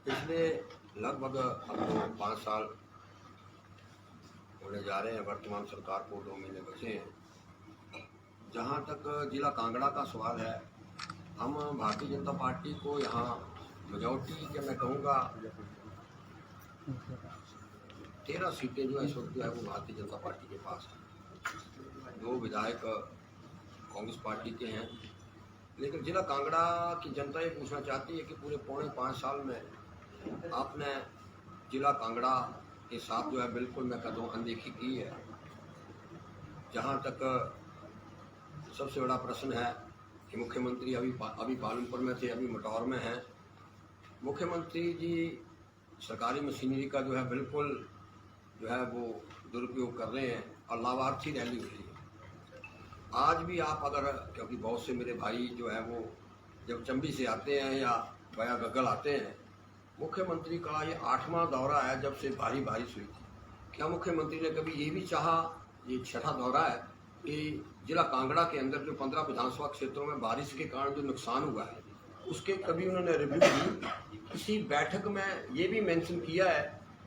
पिछले लगभग अब तो 5 साल होने जा रहे हैं। वर्तमान सरकार को 2 महीने बचे हैं। जहाँ तक जिला कांगड़ा का सवाल है, हम भारतीय जनता पार्टी को यहाँ मेजॉरिटी के मैं कहूँगा 13 सीटें जो इस वक्त जो है वो भारतीय जनता पार्टी के पास है। 2 विधायक कांग्रेस पार्टी के हैं। लेकिन जिला कांगड़ा की जनता ये पूछना चाहती है कि पूरे पौने 5 साल में आपने जिला कांगड़ा के साथ जो है बिल्कुल मैं कहता हूँ अनदेखी की है। जहाँ तक सबसे बड़ा प्रश्न है कि मुख्यमंत्री अभी पालमपुर में थे, अभी मटौर में हैं। मुख्यमंत्री जी सरकारी मशीनरी का जो है बिल्कुल जो है वो दुरुपयोग कर रहे हैं और लाभार्थी रैली हुई है। आज भी आप अगर, क्योंकि बहुत से मेरे भाई जो है वो जब चंबी से आते हैं या बया गग्गल आते हैं, मुख्यमंत्री का ये 8वां दौरा है जब से भारी बारिश हुई थी। क्या मुख्यमंत्री ने कभी ये भी चाहा, ये 6ठा दौरा है, कि जिला कांगड़ा के अंदर जो 15 विधानसभा क्षेत्रों में बारिश के कारण जो नुकसान हुआ है उसके कभी उन्होंने रिव्यू की? किसी बैठक में ये भी मेंशन किया है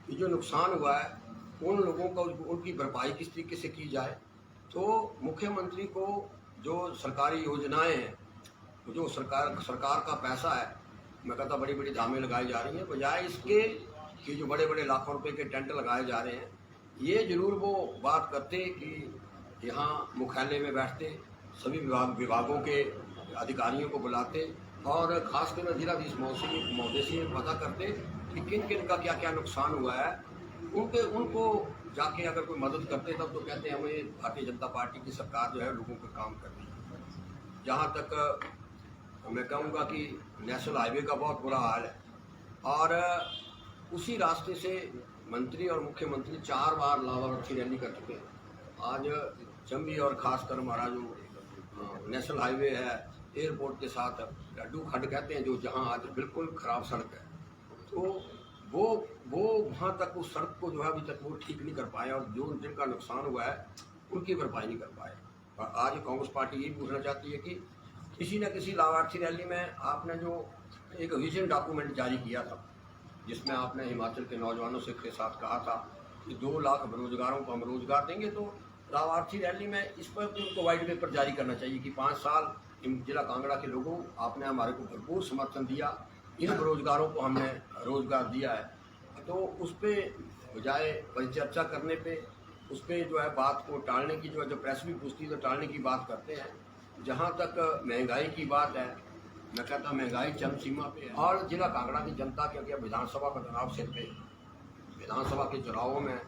कि जो नुकसान हुआ है उन लोगों का उनकी भरपाई किस तरीके से की जाए? तो मुख्यमंत्री को जो सरकारी योजनाएं हैं, जो सरकार का पैसा है, मैं कहता बड़ी बड़ी धामें लगाई जा रही हैं, बजाय इसके कि जो बड़े बड़े लाखों रुपए के टेंट लगाए जा रहे हैं, ये जरूर वो बात करते कि यहाँ मुख्यालय में बैठते, सभी विभागों के अधिकारियों को बुलाते और खासकर जिलाधीश महोदय से पता करते कि किन किन का क्या क्या नुकसान हुआ है। उनको जाके अगर कोई मदद करते तब तो कहते हैं हमें भारतीय जनता पार्टी की सरकार जो है लोगों का काम कर रही है। जहाँ तक मैं कहूँगा कि नेशनल हाईवे का बहुत बुरा हाल है और उसी रास्ते से मंत्री और मुख्यमंत्री 4 बार लाभार्थी रैली कर चुके हैं। आज चंबी और खासकर हमारा जो नेशनल हाईवे है एयरपोर्ट के साथ लड्डू खड्ड कहते हैं, जो जहाँ आज बिल्कुल ख़राब सड़क है, तो वो वहाँ तक उस सड़क को जो है अभी तक वो ठीक नहीं कर पाए और जो जिनका नुकसान हुआ है उनकी भरपाई नहीं कर पाए। और आज कांग्रेस पार्टी ये पूछना चाहती है कि किसी न किसी लाभार्थी रैली में आपने जो एक विजन डॉक्यूमेंट जारी किया था, जिसमें आपने हिमाचल के नौजवानों से के साथ कहा था कि 2 लाख बेरोजगारों को हम रोजगार देंगे, तो लाभार्थी रैली में इस पर उनको वाइट पेपर जारी करना चाहिए कि 5 साल जिला कांगड़ा के लोगों आपने हमारे को भरपूर समर्थन दिया, इन बेरोजगारों को हमने रोजगार दिया है। तो उस पर बजाय परिचर्चा करने पे उस पर जो है बात को टालने की, जो प्रेस भी पूछती है तो टालने की बात करते हैं। जहाँ तक महंगाई की बात है, मैं कहता महंगाई चरम सीमा पे है और जिला कांगड़ा की जनता, क्योंकि अब विधानसभा का चुनाव सिर पे, विधानसभा के चुनावों में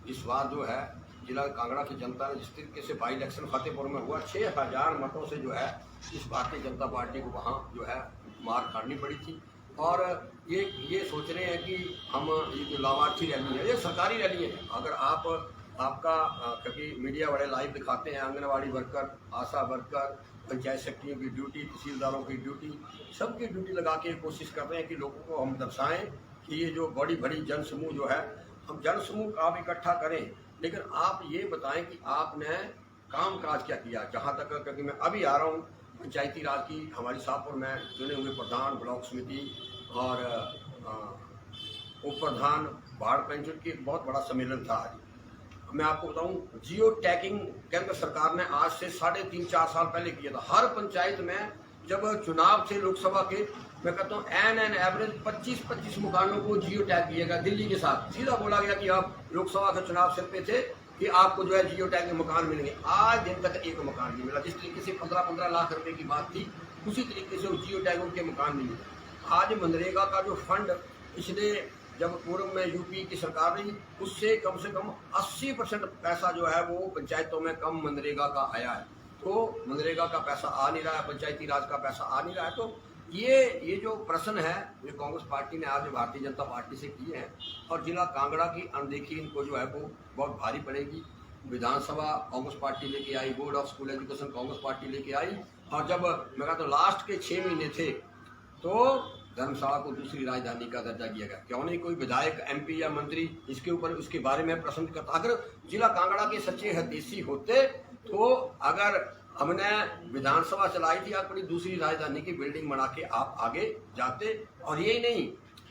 इस बार जो है जिला कांगड़ा की जनता ने जिस तरीके से बाई इलेक्शन फतेहपुर में हुआ, 6000 मतों से जो है इस भारतीय जनता पार्टी को वहाँ जो है मार खानी पड़ी थी। और ये सोच रहे हैं कि हम ये जो लाभार्थी रैली है ये सरकारी रैली है। अगर आपका क्योंकि मीडिया बड़े लाइव दिखाते हैं, आंगनबाड़ी वर्कर, आशा वर्कर, पंचायत सेक्रेटरियों की ड्यूटी, तहसीलदारों की ड्यूटी, सबकी ड्यूटी लगा के कोशिश कर रहे हैं कि लोगों को हम दर्शाएं कि ये जो बड़ी बड़ी जनसमूह जो है, हम जनसमूह का आप इकट्ठा करें, लेकिन आप ये बताएं कि आपने काम काज क्या किया। जहाँ तक, क्योंकि मैं अभी आ रहा हूँ पंचायती राज की, हमारी शाहपुर में चुने हुए प्रधान, ब्लॉक समिति और उप प्रधान, बाढ़ पेंशन की एक बहुत बड़ा सम्मेलन था। आज मैं आपको बताऊं, जियो टैगिंग केंद्र सरकार ने आज से 3.5-4 साल पहले किया था। हर पंचायत में जब चुनाव थे लोकसभा के, मैं कहता हूँ एन एवरेज 25-25 मकानों को जियो टैग किया गया। दिल्ली के साथ सीधा बोला गया कि आप लोकसभा के चुनाव सिर पे थे कि आपको जो है जियो टैग के मकान मिलेंगे। आज दिन तक एक मकान नहीं मिला। जिस तरीके से 15-15 लाख रुपए की बात थी, उसी तरीके से जियो टैगों के मकान नहीं मिले। आज मनरेगा का जो फंड पिछले जब पूर्व में यूपी की सरकार रही, उससे कम से कम 80% पैसा जो है वो पंचायतों में कम मनरेगा का आया है। तो मनरेगा का पैसा आ नहीं रहा है, पंचायती राज का पैसा आ नहीं रहा है। तो ये जो प्रश्न है ये कांग्रेस पार्टी ने आज भारतीय जनता पार्टी से किए हैं और जिला कांगड़ा की अनदेखी इनको जो है वो बहुत भारी पड़ेगी। विधानसभा कांग्रेस पार्टी लेके आई, board of school education Congress party लेके आई, और जब मैं कहता हूँ लास्ट के 6 महीने थे तो धर्मशाला को दूसरी राजधानी का दर्जा दिया गया। क्यों नहीं कोई विधायक, एमपी या मंत्री इसके ऊपर उसके बारे में प्रश्न करता? अगर जिला कांगड़ा के सच्चे हदेसी होते तो अगर हमने विधानसभा चलाई थी, आप बड़ी दूसरी राजधानी की बिल्डिंग बना के आप आगे जाते। और यही नहीं,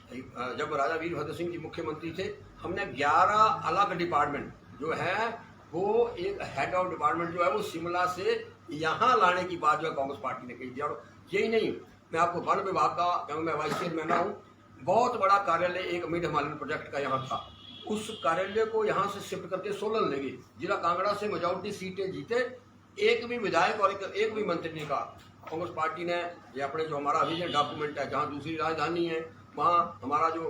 जब राजा वीरभद्र सिंह जी मुख्यमंत्री थे, हमने 11 अलग डिपार्टमेंट जो है वो एक हेड ऑफ डिपार्टमेंट जो है वो शिमला से यहाँ लाने की बात जो है कांग्रेस पार्टी ने कही थी। और यही नहीं, मैं आपको वन विभाग का, क्योंकि मैं वाइस चेयरमैन हूँ, बहुत बड़ा कार्यालय एक मिड हिमालयन प्रोजेक्ट का यहाँ था, उस कार्यालय को यहाँ से शिफ्ट करके सोलन ले गए। जिला कांगड़ा से मेजॉरिटी सीटें जीते, एक भी विधायक और एक भी मंत्री नहीं कहा। कांग्रेस पार्टी ने ये अपने जो हमारा विजन डॉक्यूमेंट है, जहाँ दूसरी राजधानी है वहाँ हमारा जो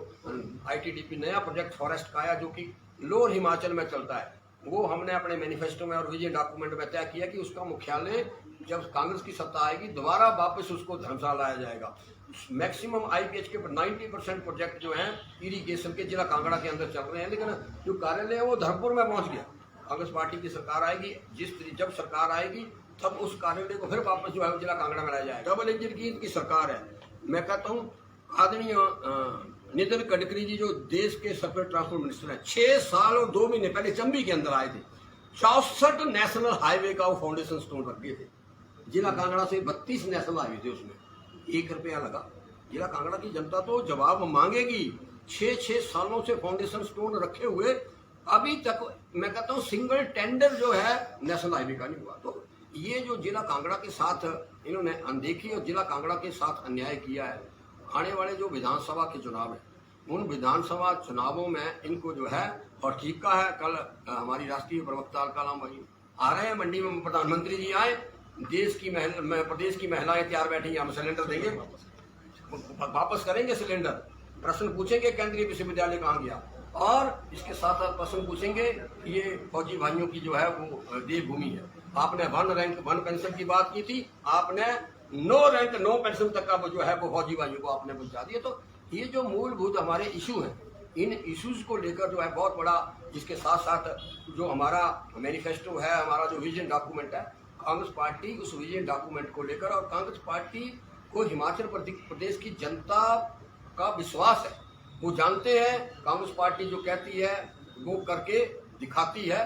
ITDP नया प्रोजेक्ट फॉरेस्ट का है जो कि लोअर हिमाचल में चलता है, वो हमने अपने मैनिफेस्टो में और विजन डॉक्यूमेंट में तय किया कि उसका मुख्यालय जब कांग्रेस की सत्ता आएगी दोबारा वापस उसको धर्मशाला लाया जाएगा। मैक्सिमम IPH के 90% प्रोजेक्ट जो हैं इरिगेशन के जिला कांगड़ा के अंदर चल रहे हैं, लेकिन जो कार्यालय है वो धर्मपुर में पहुंच गया। कांग्रेस पार्टी की सरकार आएगी, जब सरकार आएगी तब उस कार्यालय को फिर वापस जो है जिला कांगड़ा में लाया जाएगा। डबल इंजन की इनकी सरकार है। मैं कहता हूँ आदरणीय नितिन गडकरी जी जो देश के सफर ट्रांसपोर्ट मिनिस्टर हैं, 6 साल और 2 महीने पहले चंबी के अंदर आए थे। 64 नेशनल हाईवे का वो फाउंडेशन स्टोन रखे थे। जिला कांगड़ा से 32 नेशनल हाईवे थे, उसमें 1 रुपया लगा। जिला कांगड़ा की जनता तो जवाब मांगेगी। 6 सालों से फाउंडेशन स्टोन रखे हुए अभी तक मैं कहता हूँ सिंगल टेंडर जो है नेशनल हाईवे का नहीं हुआ। तो ये जो जिला कांगड़ा के साथ इन्होंने अनदेखी और जिला कांगड़ा के साथ अन्याय किया है। आने वाले जो विधानसभा के चुनाव है, उन विधानसभा चुनावों में इनको जो है, और ठीक का है, कल हमारी राष्ट्रीय प्रवक्ता कलाम भाई आ रहे हैं, मंडी में प्रधानमंत्री जी आए, प्रदेश की महिलाएं तैयार बैठी, हम सिलेंडर देंगे, वापस करेंगे सिलेंडर, प्रश्न पूछेंगे केंद्रीय विश्वविद्यालय कहाँ गया, और इसके साथ साथ प्रश्न पूछेंगे ये फौजी भाइयों की जो है वो देवभूमि है। आपने 1 रैंक 1 पेंशन की बात की थी, आपने 9 रैंक 9 पेंशन तक का वो जो है वो फौजी भाइयों को आपने पहुंचा दिया। तो ये जो मूलभूत हमारे इशू हैं, इन इश्यूज को लेकर जो है बहुत बड़ा, जिसके साथ साथ जो हमारा मैनिफेस्टो है, हमारा जो विजन डॉक्यूमेंट है, कांग्रेस पार्टी उस विजन डॉक्यूमेंट को लेकर, और कांग्रेस पार्टी को हिमाचल प्रदेश की जनता का विश्वास है। वो जानते हैं कांग्रेस पार्टी जो कहती है वो करके दिखाती है।